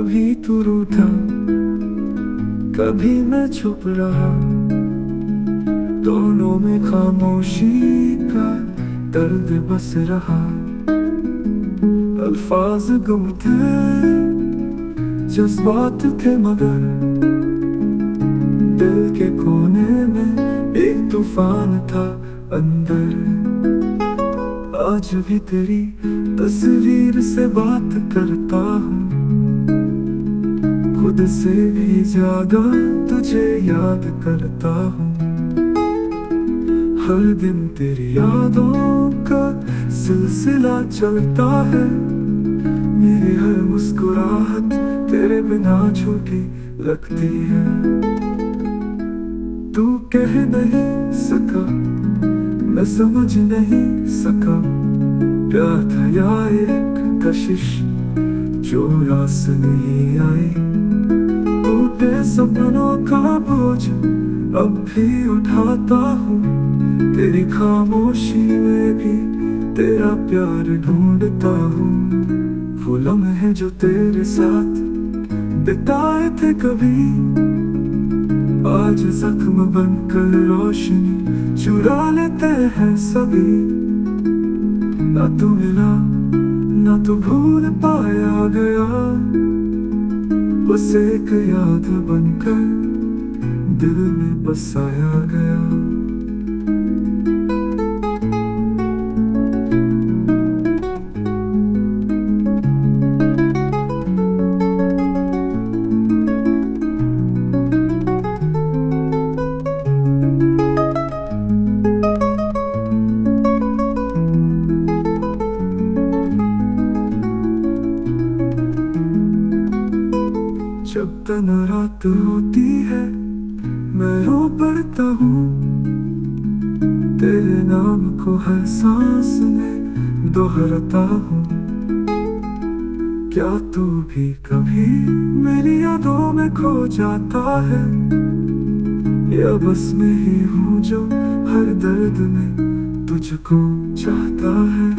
कभी तू रूठा, कभी मैं चुप रहा, दोनों में खामोशी का दर्द बस रहा। अल्फाज गुम थे, जज्बात थे, मगर दिल के कोने में एक तूफान था अंदर। आज भी तेरी तस्वीर से बात करता हूँ, खुद से भी ज्यादा तुझे याद करता हूँ। हर दिन तेरी यादों का सिलसिला चलता है, मेरी हर मुस्कुराहट तेरे बिना झूठी लगती है। तू कह नहीं सका, मैं समझ नहीं सका, प्यार था या एक कशिश जो रास नहीं आई। टूटे सपनों का बोझ अब भी उठाता हूँ, तेरी खामोशी में भी तेरा प्यार ढूंढता हूँ। वो लम्हे जो तेरे साथ बिताए थे कभी, आज जख्म बनकर रोशनी चुरा लेते हैं सभी। ना तू मिला, ना तू भूल पाया गया, बस एक याद बनकर दिल में बसाया गया। जब तन रात होती है मैं रो पड़ता हूँ, तेरे नाम को हर सांस में दोहराता हूँ। क्या तू भी कभी मेरी यादों में खो जाता है, या बस मैं ही हूँ जो हर दर्द में तुझको चाहता है।